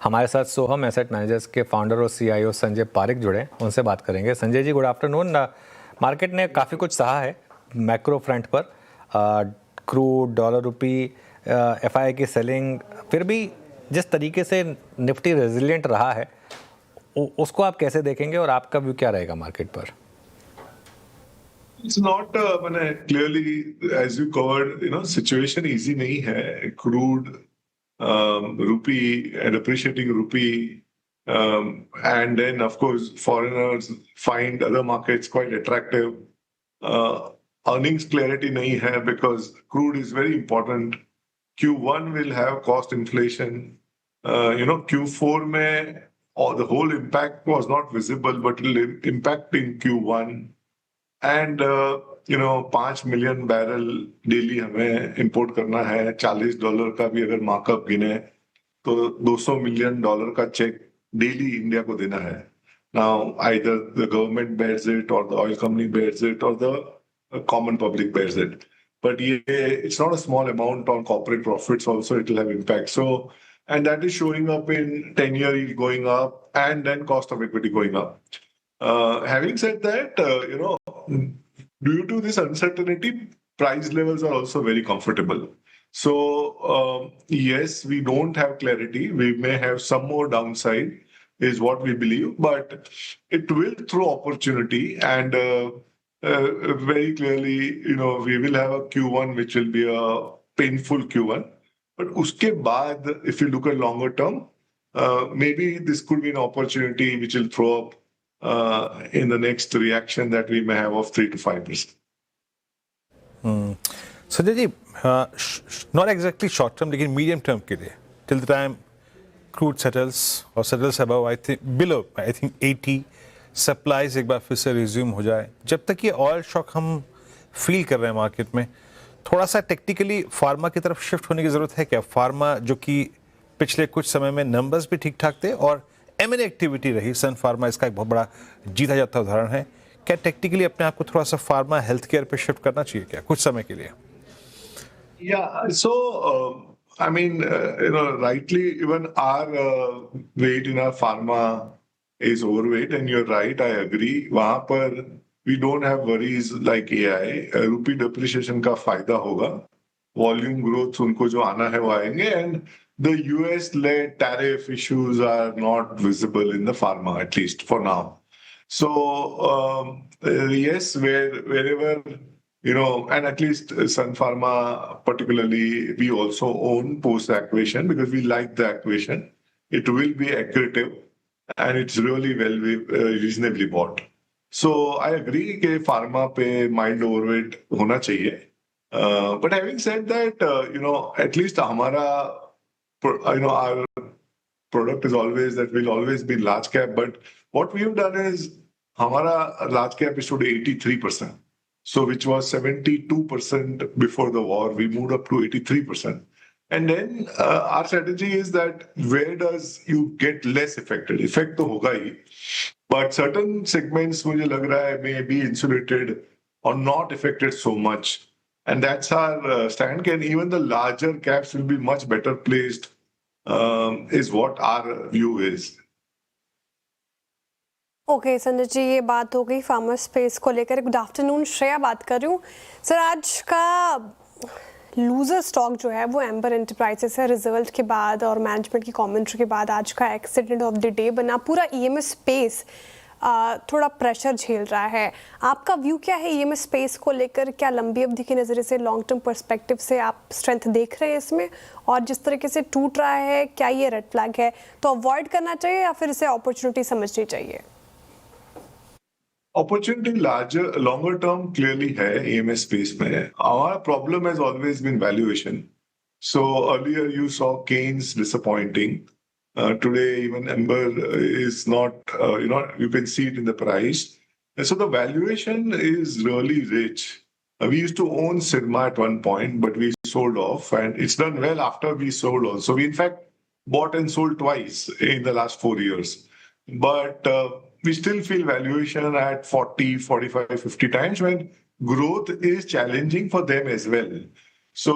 हमारे साथ सोहम asset managers के फाउंडर और सीईओ संजय पारिक जुड़े हैं, उनसे बात करेंगे। Sanjay ji, good afternoon. Market ने काफ़ी कुछ सहा है मैक्रो फ्रंट पर, क्रूड, डॉलर रुपी, एफआई की सेलिंग, फिर भी जिस तरीके से निफ्टी रेजिलिएंट रहा है उसको आप कैसे देखेंगे और आपका व्यू क्या रहेगा मार्केट पर? It's not, मैंने clearly, as you covered, situation easy नहीं है. Crude, rupee, and appreciating rupee, and then of course foreigners find other markets quite attractive. Earnings clarity नहीं है because crude is very important. Q1 will have cost inflation. Q4 में the whole impact was not visible, but it will impact in Q1. And 5 million barrel daily हमें import करना है. $40 का भी अगर markup गिने तो $200 मिलियन का चेक डेली इंडिया को देना है. Now either the government bears it or the oil company bears it or the common public bears it. But yeah it's not a small amount on corporate profits also. It will have impact. So and that is showing up in 10-year yield going up and then cost of equity going up. Having said that, due to this uncertainty, price levels are also very comfortable. So, yes, we don't have clarity. We may have some more downside, is what we believe, but it will throw opportunity. And very clearly, we will have a Q1, which will be a painful Q1. But uske baad, if you look at longer term, maybe this could be an opportunity which will throw up in the next reaction that we may have of 3 to 5%. Sanjay ji, not exactly short term, लेकिन medium term के लिए, till the time crude settles or settles above, below 80, supplies एक बार फिर से resume हो जाए, जब तक ये oil shock हम feel कर रहे हैं मार्केट में, थोड़ा सा टेक्निकली फार्मा की तरफ शिफ्ट होने की जरूरत है क्या? फार्मा जो कि पिछले कुछ समय में नंबर्स भी ठीक ठाक थे और एमएनए एक्टिविटी रही, सन फार्मा इसका एक बहुत बड़ा जीता जाता उदाहरण है. क्या टेक्निकली अपने आप को थोड़ा सा फार्मा हेल्थ केयर पे शिफ्ट करना चाहिए क्या कुछ समय के लिए? Yeah, so I mean, rightly, even our weight in our pharma is overweight, and you're right, I agree. वहाँ पर we don't have worries like AI. Rupee depreciation का फायदा होगा. Volume growth उनको जो आना है वो आएंगे, and the US-led tariff issues are not visible in the pharma, at least for now. So yes, wherever and at least Sun Pharma particularly, we also own post-acquisition because we like the acquisition. It will be accretive and it's really well reasonably bought. So I agree कि pharma पे mild overweight होना चाहिए. But having said that, at least हमारा, our product is always that we'll always be large cap. But what we've done is हमारा large cap is today 83%. So which was 72% before the war, we moved up to 83%. And then our strategy is that where does you get less affected? Effect तो होगा ही, but certain segments मुझे लग रहा है may be insulated or not affected so much. And that's our stand. And even the larger caps will be much better placed, is what our view is. Okay Sanjay ji, ये बात हो गई pharma space को लेकर. गुड आफ्टरनून, श्रेया बात कर रही हूँ. सर, आज का लूजर स्टॉक जो है वो एम्बर एंटरप्राइजेस है. रिजल्ट के बाद और मैनेजमेंट की कमेंट्री के बाद आज का एक्सीडेंट ऑफ द डे बना. पूरा ईएमएस स्पेस थोड़ा प्रेशर झेल रहा है. आपका व्यू क्या है ईएमएस स्पेस को लेकर? क्या लंबी अवधि की नज़रिए से, लॉन्ग टर्म पर्सपेक्टिव से आप स्ट्रेंथ देख रहे हैं इसमें? और जिस तरीके से टूट रहा है, क्या ये रेड फ्लैग है तो अवॉइड करना चाहिए या फिर इसे अपॉर्चुनिटी समझनी चाहिए? Opportunity longer term clearly है EMS space में. Our problem has always been valuation. So earlier you saw Keynes disappointing. Today even Ember is not, you can see it in the price. And so the valuation is really rich. We used to own Syrma at one point, but we sold off, and it's done well after we sold also. We in fact bought and sold twice in the last 4 years. But we still feel valuation at 40, 45, 50 times when growth is challenging for them as well. So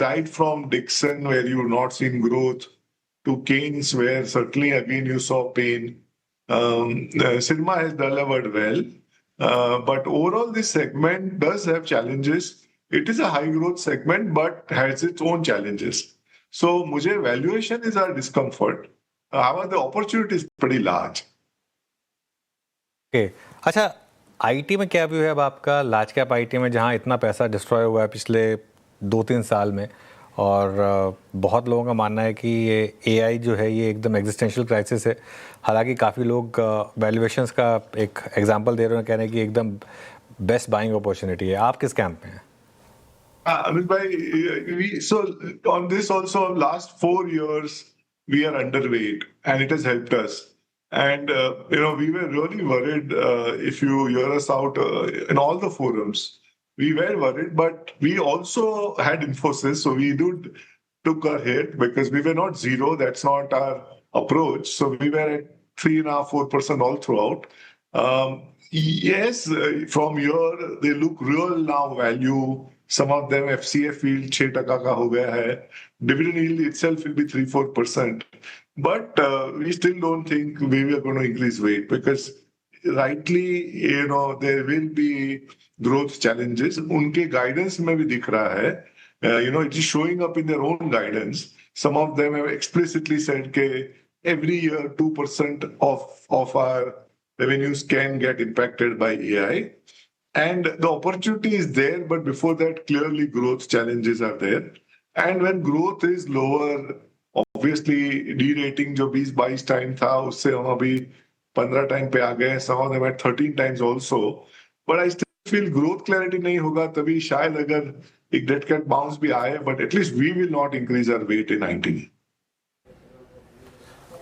right from Dixon, where you've not seen growth, to Keynes, where certainly again you saw pain. Cinema has delivered well, but overall this segment does have challenges. It is a high growth segment, but has its own challenges. So, मुझे valuation is our discomfort. However, the opportunity is pretty large. Okay अच्छा IT में क्या view है अब आपका large cap IT में जहां इतना पैसा डिस्ट्रॉय हुआ है पिछले 2-3 साल में और बहुत लोगों का मानना है कि ये एआई जो है ये एकदम एग्जिस्टेंशियल क्राइसिस है हालांकि काफ़ी लोग वैल्यूएशंस का एक एग्जांपल दे रहे हैं कह रहे हैं कि एकदम बेस्ट बाइंग अपॉर्चुनिटी है आप किस कैंप में हैं Amit bhai, so on this also, last 4 years we are underweight, and it has helped us. And we were really worried. If you hear us out in all the forums, we were worried, but we also had Infosys, so we took our hit because we were not zero. That's not our approach. So we were at 3.5-4% all throughout. Yes, from here they look real now value. Some of them FCF yield 6% का हो गया है. Dividend yield itself will be 3-4%. But we still don't think we are going to increase weight because rightly, there will be growth challenges. उनके guidance में भी दिख रहा है. It is showing up in their own guidance. Some of them have explicitly said that every year 2% of our revenues can get impacted by AI. And the opportunity is there, but before that, clearly growth challenges are there. And when growth is lower, obviously de-rating जो 20-22 time था उससे हम अभी 15 time पे आ गए. Some of them at 13 times also. But I still feel growth clarity नहीं होगा तभी शायद अगर एक डेड कैट बाउंस भी आए, but at least we will not increase our weight in IT.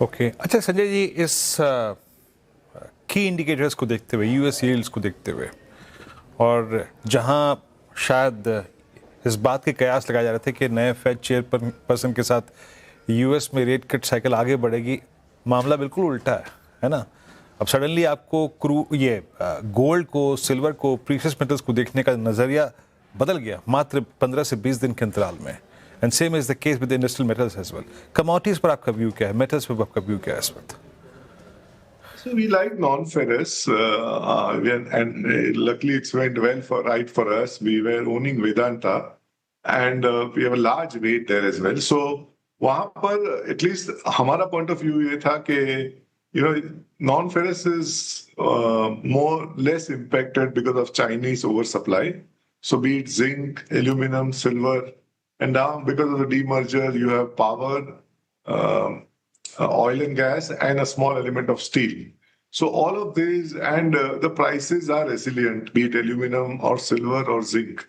Okay अच्छा संजय जी इस की इंडिकेटर्स को देखते हुए यूएस यील्ड्स को देखते हुए और जहां शायद इस बात के कयास लगाए जा रहे थे कि नए फेड चेयरपर्सन के साथ यूएस में रेट कट साइकिल आगे बढ़ेगी मामला बिल्कुल उल्टा है ना अब सडनली आपको गोल्ड को सिल्वर को प्रीशियस मेटल्स को देखने का नज़रिया बदल गया मात्र 15 से 20 दिन के अंतराल में and same is the case with industrial metals as well commodities पर आपका व्यू क्या है मेटल्स पर आपका व्यू क्या है इस वक्त So we like non-ferrous, and luckily it's went well for us. We were owning Vedanta, and we have a large weight there as well. So वहाँ पर at least हमारा point of view ये था कि non-ferrous is less impacted because of Chinese oversupply. So be it zinc, aluminum, silver, and now because of the demerger, you have power. Oil and gas, and a small element of steel. So all of these, and the prices are resilient, be it aluminum or silver or zinc.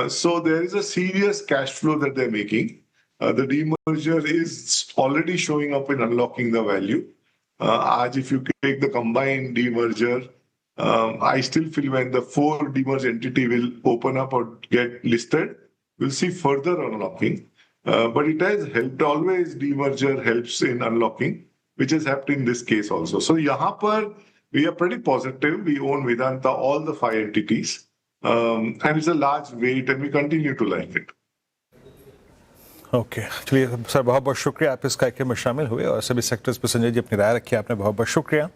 So there is a serious cash flow that they're making. The demerger is already showing up in unlocking the value. If you take the combined demerger, I still feel when the 4 demerged entity will open up or get listed, we'll see further unlocking. But it has helped. Always demerger helps in unlocking, which has happened in this case also. So यहाँ पर we are pretty positive. We own Vedanta, all the 5 entities, and it's a large weight, and we continue to like it. Okay चलिए sir बहुत बहुत शुक्रिया आप इस कार्यक्रम में शामिल हुए और सभी सेक्टर्स पर संजय जी अपनी राय रखी आपने बहुत बहुत शुक्रिया